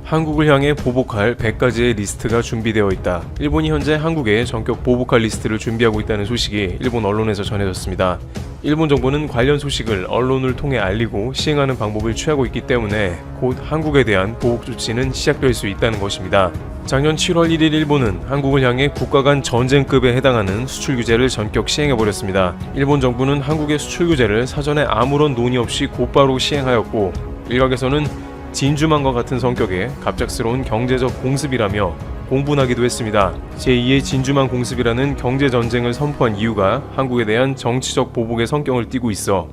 한국을 향해 보복할 100가지의 리스트가 준비되어 있다. 일본이 현재 한국에 전격 보복할 리스트를 준비하고 있다는 소식이 일본 언론에서 전해졌습니다. 일본 정부는 관련 소식을 언론을 통해 알리고 시행하는 방법을 취하고 있기 때문에 곧 한국에 대한 보복 조치는 시작될 수 있다는 것입니다. 작년 7월 1일 일본은 한국을 향해 국가 간 전쟁급에 해당하는 수출 규제를 전격 시행해버렸습니다. 일본 정부는 한국의 수출 규제를 사전에 아무런 논의 없이 곧바로 시행하였고, 일각에서는 진주만과 같은 성격의 갑작스러운 경제적 공습이라며 공분하기도 했습니다. 제2의 진주만 공습이라는 경제전쟁을 선포한 이유가 한국에 대한 정치적 보복의 성격을 띠고 있어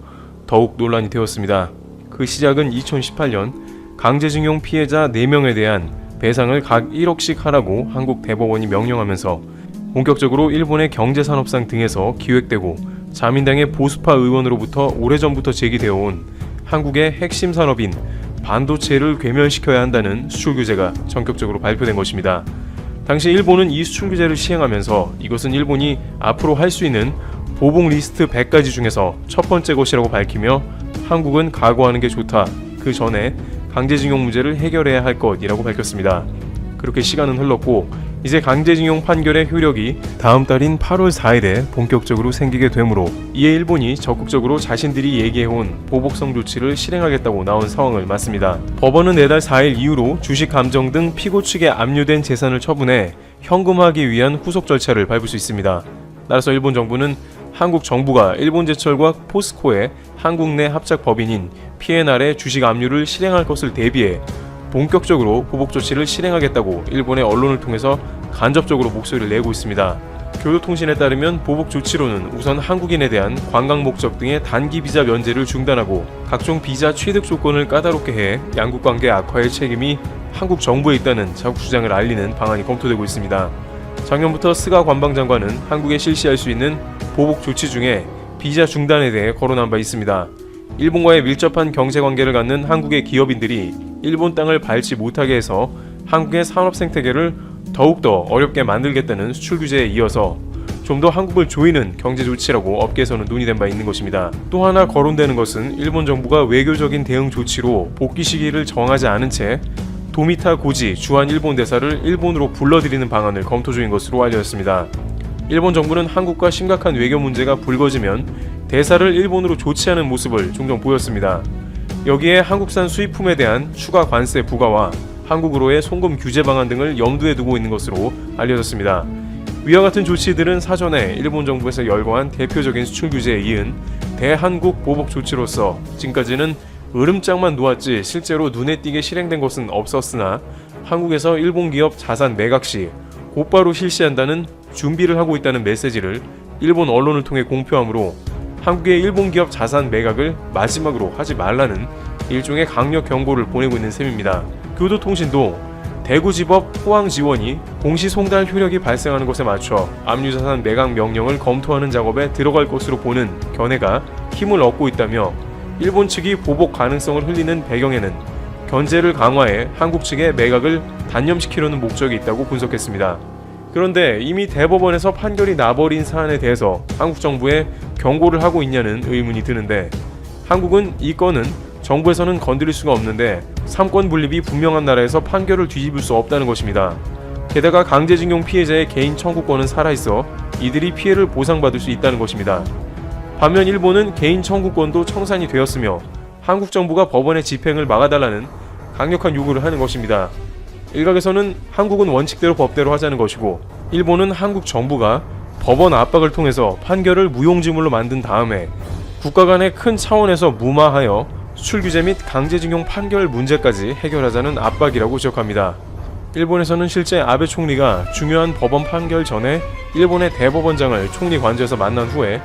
더욱 논란이 되었습니다. 그 시작은 2018년 강제징용 피해자 4명에 대한 배상을 각 1억씩 하라고 한국 대법원이 명령하면서 본격적으로 일본의 경제산업상 등에서 기획되고 자민당의 보수파 의원으로부터 오래전부터 제기되어 온 한국의 핵심 산업인 반도체를 괴멸시켜야 한다는 수출 규제가 전격적으로 발표된 것입니다. 당시 일본은 이 수출 규제를 시행하면서 이것은 일본이 앞으로 할 수 있는 보복 리스트 100가지 중에서 첫 번째 것이라고 밝히며 한국은 각오하는 게 좋다. 그 전에 강제징용 문제를 해결해야 할 것이라고 밝혔습니다. 그렇게 시간은 흘렀고 이제 강제징용 판결의 효력이 다음 달인 8월 4일에 본격적으로 생기게 되므로 이에 일본이 적극적으로 자신들이 얘기해온 보복성 조치를 실행하겠다고 나온 상황을 맞습니다. 법원은 내달 4일 이후로 주식 감정 등 피고 측에 압류된 재산을 처분해 현금화하기 위한 후속 절차를 밟을 수 있습니다. 따라서 일본 정부는 한국 정부가 일본제철과 포스코의 한국 내 합작 법인인 P&R의 주식 압류를 실행할 것을 대비해 본격적으로 보복 조치를 실행하겠다고 일본의 언론을 통해서 간접적으로 목소리를 내고 있습니다. 교도통신에 따르면 보복 조치로는 우선 한국인에 대한 관광 목적 등의 단기 비자 면제를 중단하고 각종 비자 취득 조건을 까다롭게 해 양국 관계 악화의 책임이 한국 정부에 있다는 자국 주장을 알리는 방안이 검토되고 있습니다. 작년부터 스가 관방장관은 한국에 실시할 수 있는 보복 조치 중에 비자 중단에 대해 거론한 바 있습니다. 일본과의 밀접한 경제관계를 갖는 한국의 기업인들이 일본 땅을 밟지 못하게 해서 한국의 산업 생태계를 더욱더 어렵게 만들겠다는 수출 규제에 이어서 좀 더 한국을 조이는 경제 조치라고 업계에서는 논의된 바 있는 것입니다. 또 하나 거론되는 것은 일본 정부가 외교적인 대응 조치로 복귀 시기를 정하지 않은 채 도미타 고지 주한 일본 대사를 일본으로 불러들이는 방안을 검토 중인 것으로 알려졌습니다. 일본 정부는 한국과 심각한 외교 문제가 불거지면 대사를 일본으로 조치하는 모습을 종종 보였습니다. 여기에 한국산 수입품에 대한 추가 관세 부과와 한국으로의 송금 규제 방안 등을 염두에 두고 있는 것으로 알려졌습니다. 위와 같은 조치들은 사전에 일본 정부에서 열거한 대표적인 수출 규제에 이은 대한국 보복 조치로서 지금까지는 으름장만 놓았지 실제로 눈에 띄게 실행된 것은 없었으나 한국에서 일본 기업 자산 매각 시 곧바로 실시한다는 준비를 하고 있다는 메시지를 일본 언론을 통해 공표하므로 한국의 일본 기업 자산 매각을 마지막으로 하지 말라는 일종의 강력 경고를 보내고 있는 셈입니다. 교도통신도 대구지법 포항지원이 공시 송달 효력이 발생하는 것에 맞춰 압류자산 매각 명령을 검토하는 작업에 들어갈 것으로 보는 견해가 힘을 얻고 있다며 일본 측이 보복 가능성을 흘리는 배경에는 견제를 강화해 한국 측의 매각을 단념시키려는 목적이 있다고 분석했습니다. 그런데 이미 대법원에서 판결이 나버린 사안에 대해서 한국 정부에 경고를 하고 있냐는 의문이 드는데, 한국은 이 건은 정부에서는 건드릴 수가 없는데 삼권 분립이 분명한 나라에서 판결을 뒤집을 수 없다는 것입니다. 게다가 강제징용 피해자의 개인 청구권은 살아있어 이들이 피해를 보상받을 수 있다는 것입니다. 반면 일본은 개인 청구권도 청산이 되었으며 한국 정부가 법원의 집행을 막아달라는 강력한 요구를 하는 것입니다. 일각에서는 한국은 원칙대로 법대로 하자는 것이고, 일본은 한국 정부가 법원 압박을 통해서 판결을 무용지물로 만든 다음에 국가 간의 큰 차원에서 무마하여 수출 규제 및 강제징용 판결 문제까지 해결하자는 압박이라고 지적합니다. 일본에서는 실제 아베 총리가 중요한 법원 판결 전에 일본의 대법원장을 총리 관저에서 만난 후에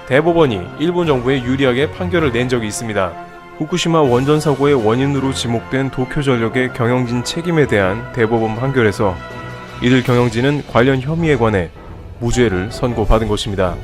대법원이 일본 정부에 유리하게 판결을 낸 적이 있습니다. 후쿠시마 원전 사고의 원인으로 지목된 도쿄전력의 경영진 책임에 대한 대법원 판결에서 이들 경영진은 관련 혐의에 관해 무죄를 선고받은 것입니다.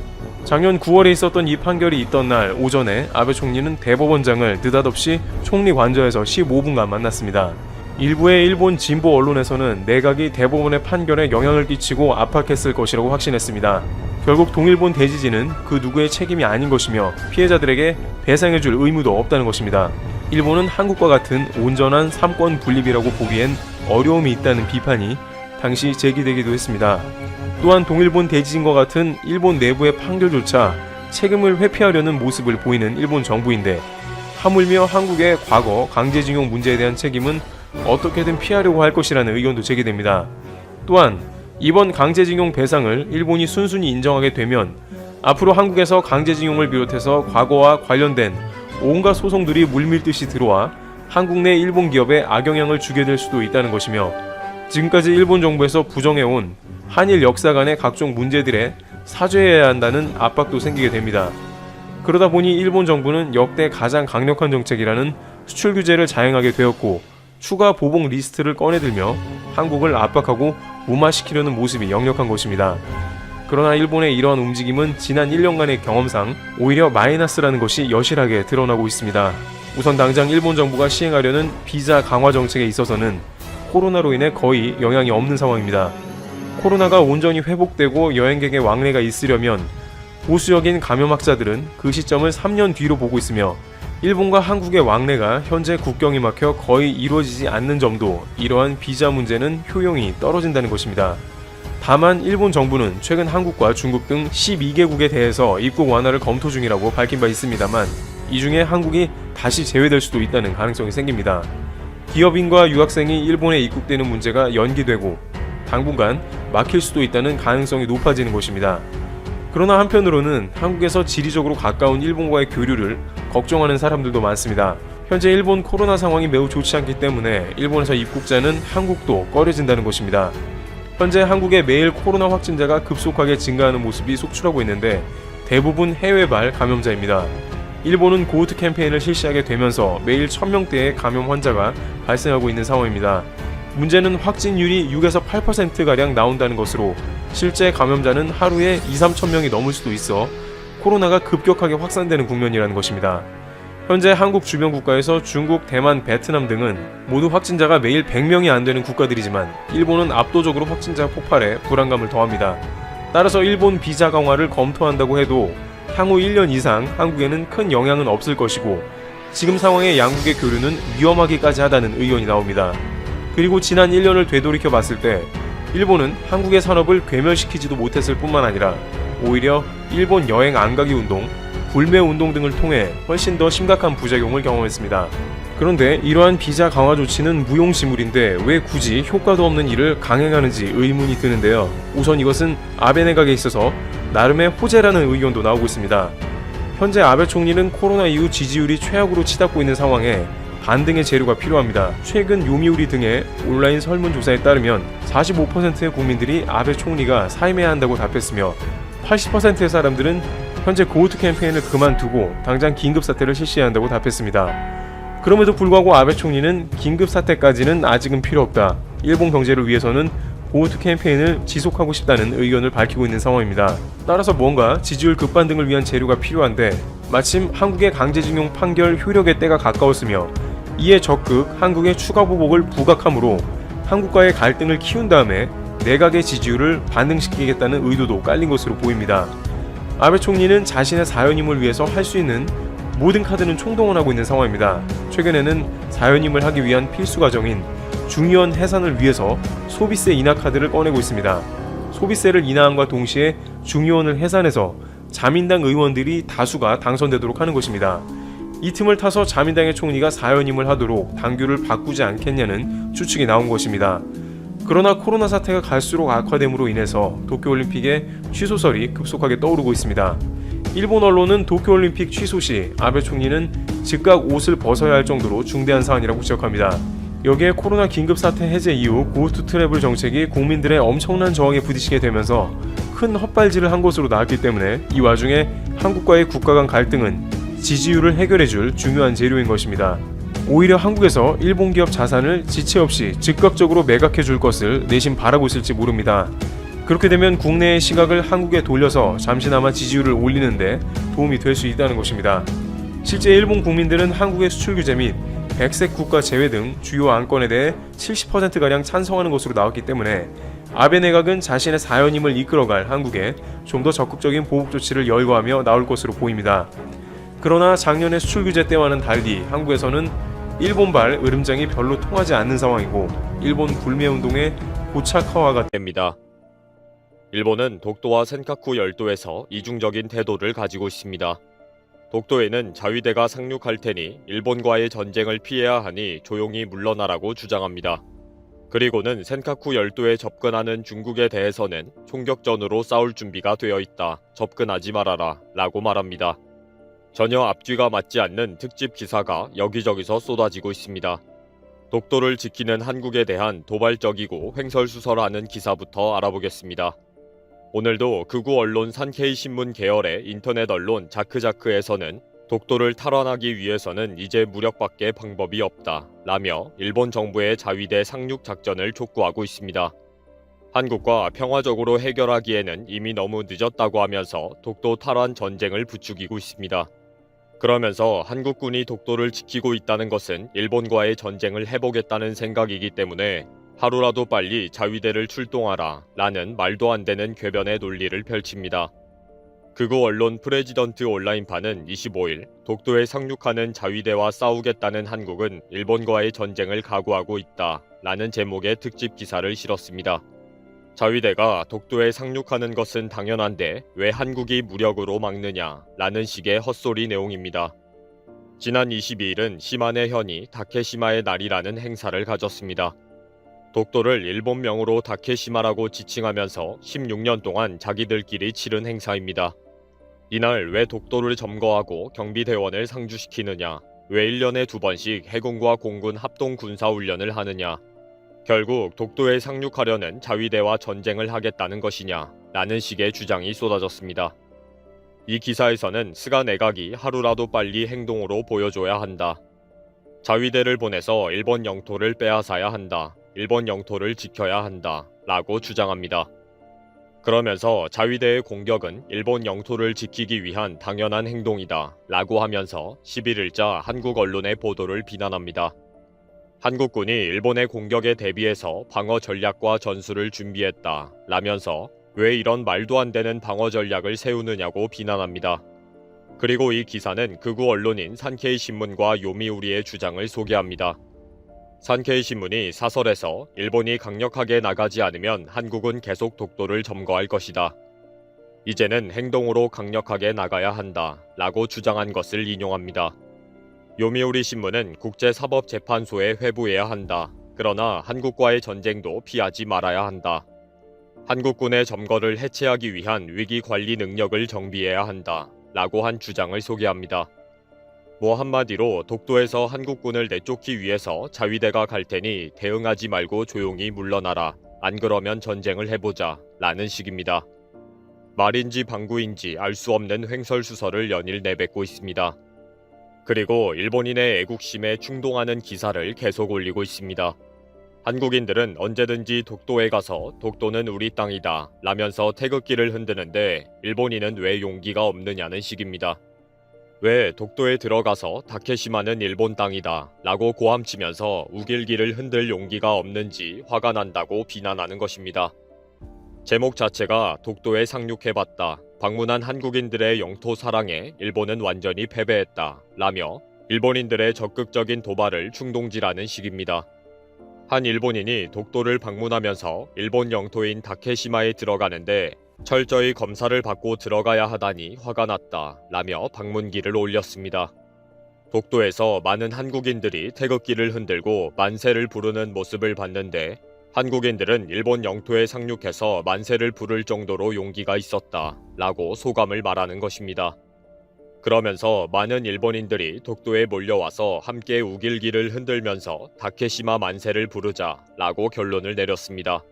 작년 9월에 있었던 이 판결이 있던 날 오전에 아베 총리는 대법원장을 느닷없이 총리 관저에서 15분간 만났습니다. 일부의 일본 진보 언론에서는 내각이 대법원의 판결에 영향을 끼치고 압박했을 것이라고 확신했습니다. 결국 동일본 대지진은 그 누구의 책임이 아닌 것이며 피해자들에게 배상해줄 의무도 없다는 것입니다. 일본은 한국과 같은 온전한 삼권 분립이라고 보기엔 어려움이 있다는 비판이 당시 제기되기도 했습니다. 또한 동일본 대지진과 같은 일본 내부의 판결조차 책임을 회피하려는 모습을 보이는 일본 정부인데, 하물며 한국의 과거 강제징용 문제에 대한 책임은 어떻게든 피하려고 할 것이라는 의견도 제기됩니다. 또한 이번 강제징용 배상을 일본이 순순히 인정하게 되면 앞으로 한국에서 강제징용을 비롯해서 과거와 관련된 온갖 소송들이 물밀듯이 들어와 한국 내 일본 기업에 악영향을 주게 될 수도 있다는 것이며, 지금까지 일본 정부에서 부정해온 한일 역사 간의 각종 문제들에 사죄해야 한다는 압박도 생기게 됩니다. 그러다 보니 일본 정부는 역대 가장 강력한 정책이라는 수출 규제를 자행하게 되었고, 추가 보복 리스트를 꺼내들며 한국을 압박하고 무마시키려는 모습이 역력한 것입니다. 그러나 일본의 이러한 움직임은 지난 1년간의 경험상 오히려 마이너스라는 것이 여실하게 드러나고 있습니다. 우선 당장 일본 정부가 시행하려는 비자 강화 정책에 있어서는 코로나로 인해 거의 영향이 없는 상황입니다. 코로나가 온전히 회복되고 여행객의 왕래가 있으려면 보수적인 감염학자들은 그 시점을 3년 뒤로 보고 있으며, 일본과 한국의 왕래가 현재 국경이 막혀 거의 이루어지지 않는 점도 이러한 비자 문제는 효용이 떨어진다는 것입니다. 다만 일본 정부는 최근 한국과 중국 등 12개국에 대해서 입국 완화를 검토 중이라고 밝힌 바 있습니다만, 이 중에 한국이 다시 제외될 수도 있다는 가능성이 생깁니다. 기업인과 유학생이 일본에 입국되는 문제가 연기되고 당분간 막힐 수도 있다는 가능성이 높아지는 것입니다. 그러나 한편으로는 한국에서 지리적으로 가까운 일본과의 교류를 걱정하는 사람들도 많습니다. 현재 일본 코로나 상황이 매우 좋지 않기 때문에 일본에서 입국자는 한국도 꺼려진다는 것입니다. 현재 한국의 매일 코로나 확진자가 급속하게 증가하는 모습이 속출하고 있는데 대부분 해외발 감염자입니다. 일본은 고우트 캠페인을 실시하게 되면서 매일 1000명대의 감염 환자가 발생하고 있는 상황입니다. 문제는 확진율이 6에서 8%가량 나온다는 것으로 실제 감염자는 하루에 2-3천 명이 넘을 수도 있어 코로나가 급격하게 확산되는 국면이라는 것입니다. 현재 한국 주변 국가에서 중국, 대만, 베트남 등은 모두 확진자가 매일 100명이 안 되는 국가들이지만 일본은 압도적으로 확진자 폭발에 불안감을 더합니다. 따라서 일본 비자 강화를 검토한다고 해도 향후 1년 이상 한국에는 큰 영향은 없을 것이고, 지금 상황의 양국의 교류는 위험하기까지 하다는 의견이 나옵니다. 그리고 지난 1년을 되돌이켜 봤을 때 일본은 한국의 산업을 괴멸시키지도 못했을 뿐만 아니라 오히려 일본 여행 안 가기 운동, 불매 운동 등을 통해 훨씬 더 심각한 부작용을 경험했습니다. 그런데 이러한 비자 강화 조치는 무용지물인데 왜 굳이 효과도 없는 일을 강행하는지 의문이 드는데요. 우선 이것은 아베 내각에 있어서 나름의 호재라는 의견도 나오고 있습니다. 현재 아베 총리는 코로나 이후 지지율이 최악으로 치닫고 있는 상황에 반등의 재료가 필요합니다. 최근 요미우리 등의 온라인 설문조사에 따르면 45%의 국민들이 아베 총리가 사임해야 한다고 답했으며 80%의 사람들은 현재 고우트 캠페인을 그만두고 당장 긴급사태를 실시해야 한다고 답했습니다. 그럼에도 불구하고 아베 총리는 긴급사태까지는 아직은 필요 없다, 일본 경제를 위해서는 고우트 캠페인을 지속하고 싶다는 의견을 밝히고 있는 상황입니다. 따라서 뭔가 지지율 급반등을 위한 재료가 필요한데 마침 한국의 강제징용 판결 효력의 때가 가까웠으며 이에 적극 한국의 추가 보복을 부각함으로 한국과의 갈등을 키운 다음에 내각의 지지율을 반등시키겠다는 의도도 깔린 것으로 보입니다. 아베 총리는 자신의 사연임을 위해서 할 수 있는 모든 카드는 총동원하고 있는 상황입니다. 최근에는 사연임을 하기 위한 필수 과정인 중의원 해산을 위해서 소비세 인하 카드를 꺼내고 있습니다. 소비세를 인하함과 동시에 중의원을 해산해서 자민당 의원들이 다수가 당선되도록 하는 것입니다. 이 틈을 타서 자민당의 총리가 사연임을 하도록 당규를 바꾸지 않겠냐는 추측이 나온 것입니다. 그러나 코로나 사태가 갈수록 악화됨으로 인해서 도쿄올림픽의 취소설이 급속하게 떠오르고 있습니다. 일본 언론은 도쿄올림픽 취소 시 아베 총리는 즉각 옷을 벗어야 할 정도로 중대한 사안이라고 지적합니다. 여기에 코로나 긴급사태 해제 이후 고투 트래블 정책이 국민들의 엄청난 저항에 부딪히게 되면서 큰 헛발질을 한 것으로 나왔기 때문에 이 와중에 한국과의 국가 간 갈등은 지지율을 해결해줄 중요한 재료인 것입니다. 오히려 한국에서 일본 기업 자산을 지체 없이 즉각적으로 매각해줄 것을 내심 바라고 있을지 모릅니다. 그렇게 되면 국내의 시각을 한국에 돌려서 잠시나마 지지율을 올리는데 도움이 될 수 있다는 것입니다. 실제 일본 국민들은 한국의 수출 규제 및 백색 국가 제외 등 주요 안건에 대해 70%가량 찬성하는 것으로 나왔기 때문에 아베 내각은 자신의 사연임을 이끌어갈 한국에 좀 더 적극적인 보복 조치를 열거하며 나올 것으로 보입니다. 그러나 작년의 수출 규제 때와는 달리 한국에서는 일본발 으름장이 별로 통하지 않는 상황이고 일본 불매운동의 고착화가 됩니다. 일본은 독도와 센카쿠 열도에서 이중적인 태도를 가지고 있습니다. 독도에는 자위대가 상륙할 테니 일본과의 전쟁을 피해야 하니 조용히 물러나라고 주장합니다. 그리고는 센카쿠 열도에 접근하는 중국에 대해서는 총격전으로 싸울 준비가 되어 있다. 접근하지 말아라 라고 말합니다. 전혀 앞뒤가 맞지 않는 특집 기사가 여기저기서 쏟아지고 있습니다. 독도를 지키는 한국에 대한 도발적이고 횡설수설하는 기사부터 알아보겠습니다. 오늘도 극우 언론 산케이 신문 계열의 인터넷 언론 자크자크에서는 독도를 탈환하기 위해서는 이제 무력밖에 방법이 없다 라며 일본 정부의 자위대 상륙 작전을 촉구하고 있습니다. 한국과 평화적으로 해결하기에는 이미 너무 늦었다고 하면서 독도 탈환 전쟁을 부추기고 있습니다. 그러면서 한국군이 독도를 지키고 있다는 것은 일본과의 전쟁을 해보겠다는 생각이기 때문에 하루라도 빨리 자위대를 출동하라 라는 말도 안 되는 궤변의 논리를 펼칩니다. 극우 언론 프레지던트 온라인판은 25일 독도에 상륙하는 자위대와 싸우겠다는 한국은 일본과의 전쟁을 각오하고 있다 라는 제목의 특집 기사를 실었습니다. 자위대가 독도에 상륙하는 것은 당연한데 왜 한국이 무력으로 막느냐 라는 식의 헛소리 내용입니다. 지난 22일은 시마네 현이 다케시마의 날이라는 행사를 가졌습니다. 독도를 일본명으로 다케시마라고 지칭하면서 16년 동안 자기들끼리 치른 행사입니다. 이날 왜 독도를 점거하고 경비대원을 상주시키느냐, 왜 1년에 2번씩 해군과 공군 합동군사훈련을 하느냐, 결국 독도에 상륙하려는 자위대와 전쟁을 하겠다는 것이냐 라는 식의 주장이 쏟아졌습니다. 이 기사에서는 스가 내각이 하루라도 빨리 행동으로 보여줘야 한다. 자위대를 보내서 일본 영토를 빼앗아야 한다. 일본 영토를 지켜야 한다. 라고 주장합니다. 그러면서 자위대의 공격은 일본 영토를 지키기 위한 당연한 행동이다. 라고 하면서 11일자 한국 언론의 보도를 비난합니다. 한국군이 일본의 공격에 대비해서 방어 전략과 전술을 준비했다. 라면서 왜 이런 말도 안 되는 방어 전략을 세우느냐고 비난합니다. 그리고 이 기사는 극우 언론인 산케이 신문과 요미우리의 주장을 소개합니다. 산케이 신문이 사설에서 일본이 강력하게 나가지 않으면 한국은 계속 독도를 점거할 것이다. 이제는 행동으로 강력하게 나가야 한다. 라고 주장한 것을 인용합니다. 요미우리 신문은 국제사법재판소에 회부해야 한다. 그러나 한국과의 전쟁도 피하지 말아야 한다. 한국군의 점거를 해체하기 위한 위기관리 능력을 정비해야 한다. 라고 한 주장을 소개합니다. 한마디로 독도에서 한국군을 내쫓기 위해서 자위대가 갈 테니 대응하지 말고 조용히 물러나라. 안 그러면 전쟁을 해보자. 라는 식입니다. 말인지 방구인지 알 수 없는 횡설수설을 연일 내뱉고 있습니다. 그리고 일본인의 애국심에 충동하는 기사를 계속 올리고 있습니다. 한국인들은 언제든지 독도에 가서 독도는 우리 땅이다 라면서 태극기를 흔드는데 일본인은 왜 용기가 없느냐는 식입니다. 왜 독도에 들어가서 다케시마는 일본 땅이다 라고 고함치면서 우길기를 흔들 용기가 없는지 화가 난다고 비난하는 것입니다. 제목 자체가 독도에 상륙해봤다. 방문한 한국인들의 영토 사랑에 일본은 완전히 패배했다 라며 일본인들의 적극적인 도발을 충동지라는 식입니다. 한 일본인이 독도를 방문하면서 일본 영토인 다케시마에 들어가는데 철저히 검사를 받고 들어가야 하다니 화가 났다 라며 방문기를 올렸습니다. 독도에서 많은 한국인들이 태극기를 흔들고 만세를 부르는 모습을 봤는데 한국인들은 일본 영토에 상륙해서 만세를 부를 정도로 용기가 있었다 라고 소감을 말하는 것입니다. 그러면서 많은 일본인들이 독도에 몰려와서 함께 우길기를 흔들면서 다케시마 만세를 부르자 라고 결론을 내렸습니다.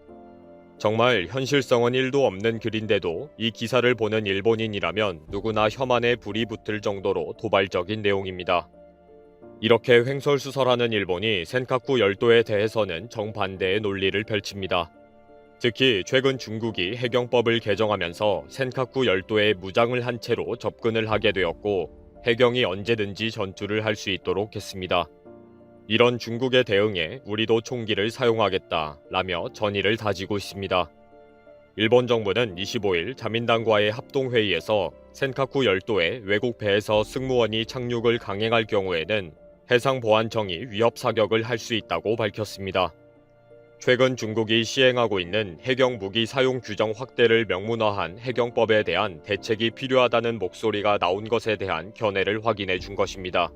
정말 현실성은 1도 없는 글인데도 이 기사를 보는 일본인이라면 누구나 혐한에 불이 붙을 정도로 도발적인 내용입니다. 이렇게 횡설수설하는 일본이 센카쿠 열도에 대해서는 정반대의 논리를 펼칩니다. 특히 최근 중국이 해경법을 개정하면서 센카쿠 열도에 무장을 한 채로 접근을 하게 되었고 해경이 언제든지 전투를 할 수 있도록 했습니다. 이런 중국의 대응에 우리도 총기를 사용하겠다라며 전의를 다지고 있습니다. 일본 정부는 25일 자민당과의 합동회의에서 센카쿠 열도에 외국 배에서 승무원이 착륙을 강행할 경우에는 해상보안청이 위협 사격을 할 수 있다고 밝혔습니다. 최근 중국이 시행하고 있는 해경 무기 사용 규정 확대를 명문화한 해경법에 대한 대책이 필요하다는 목소리가 나온 것에 대한 견해를 확인해 준 것입니다.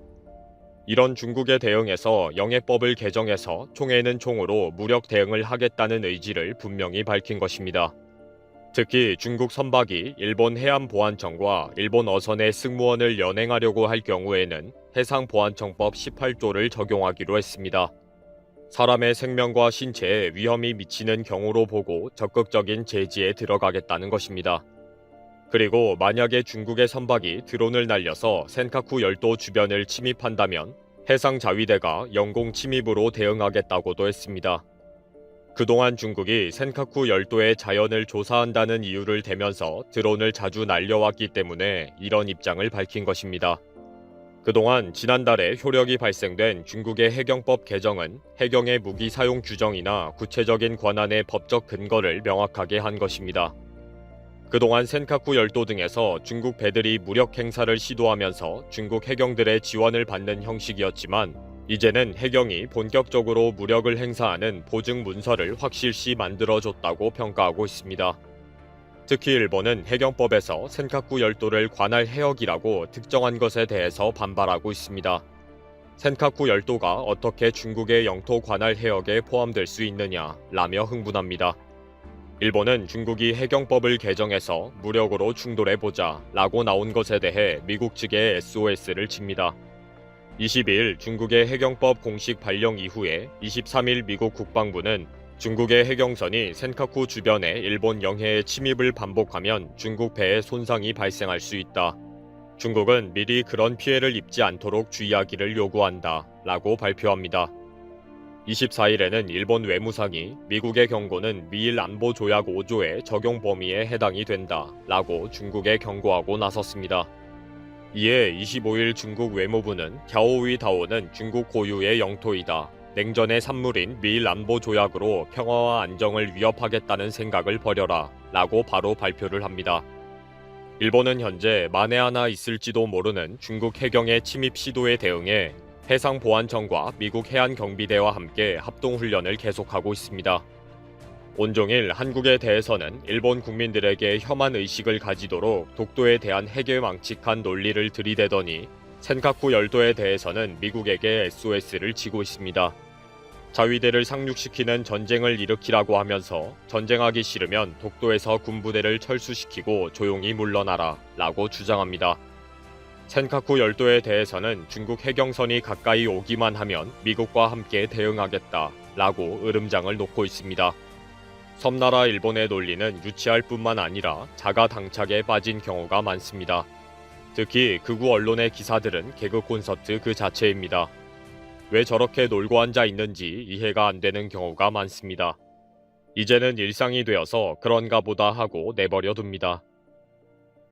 이런 중국의 대응에서 영해법을 개정해서 총에는 총으로 무력 대응을 하겠다는 의지를 분명히 밝힌 것입니다. 특히 중국 선박이 일본 해안보안청과 일본 어선의 승무원을 연행하려고 할 경우에는 해상보안청법 18조를 적용하기로 했습니다. 사람의 생명과 신체에 위험이 미치는 경우로 보고 적극적인 제지에 들어가겠다는 것입니다. 그리고 만약에 중국의 선박이 드론을 날려서 센카쿠 열도 주변을 침입한다면 해상자위대가 영공 침입으로 대응하겠다고도 했습니다. 그동안 중국이 센카쿠 열도의 자연을 조사한다는 이유를 대면서 드론을 자주 날려왔기 때문에 이런 입장을 밝힌 것입니다. 그동안 지난달에 효력이 발생된 중국의 해경법 개정은 해경의 무기 사용 규정이나 구체적인 권한의 법적 근거를 명확하게 한 것입니다. 그동안 센카쿠 열도 등에서 중국 배들이 무력 행사를 시도하면서 중국 해경들의 지원을 받는 형식이었지만 이제는 해경이 본격적으로 무력을 행사하는 보증 문서를 확실시 만들어줬다고 평가하고 있습니다. 특히 일본은 해경법에서 센카쿠 열도를 관할 해역이라고 특정한 것에 대해서 반발하고 있습니다. 센카쿠 열도가 어떻게 중국의 영토 관할 해역에 포함될 수 있느냐라며 흥분합니다. 일본은 중국이 해경법을 개정해서 무력으로 충돌해보자 라고 나온 것에 대해 미국 측에 SOS를 칩니다. 22일 중국의 해경법 공식 발령 이후에 23일 미국 국방부는 중국의 해경선이 센카쿠 주변의 일본 영해의 침입을 반복하면 중국 배에 손상이 발생할 수 있다. 중국은 미리 그런 피해를 입지 않도록 주의하기를 요구한다 라고 발표합니다. 24일에는 일본 외무상이 미국의 경고는 미일 안보 조약 5조의 적용 범위에 해당이 된다 라고 중국에 경고하고 나섰습니다. 이에 25일 중국 외무부는 갸오위 다오는 중국 고유의 영토이다. 냉전의 산물인 미일 안보 조약으로 평화와 안정을 위협하겠다는 생각을 버려라 라고 바로 발표를 합니다. 일본은 현재 만에 하나 있을지도 모르는 중국 해경의 침입 시도에 대응해 해상보안청과 미국 해안경비대와 함께 합동훈련을 계속하고 있습니다. 온종일 한국에 대해서는 일본 국민들에게 혐한 의식을 가지도록 독도에 대한 해괴망측한 논리를 들이대더니 센카쿠 열도에 대해서는 미국에게 SOS를 치고 있습니다. 자위대를 상륙시키는 전쟁을 일으키라고 하면서 전쟁하기 싫으면 독도에서 군부대를 철수시키고 조용히 물러나라 라고 주장합니다. 센카쿠 열도에 대해서는 중국 해경선이 가까이 오기만 하면 미국과 함께 대응하겠다 라고 으름장을 놓고 있습니다. 섬나라 일본의 논리는 유치할 뿐만 아니라 자가당착에 빠진 경우가 많습니다. 특히 극우 언론의 기사들은 개그 콘서트 그 자체입니다. 왜 저렇게 놀고 앉아 있는지 이해가 안 되는 경우가 많습니다. 이제는 일상이 되어서 그런가 보다 하고 내버려 둡니다.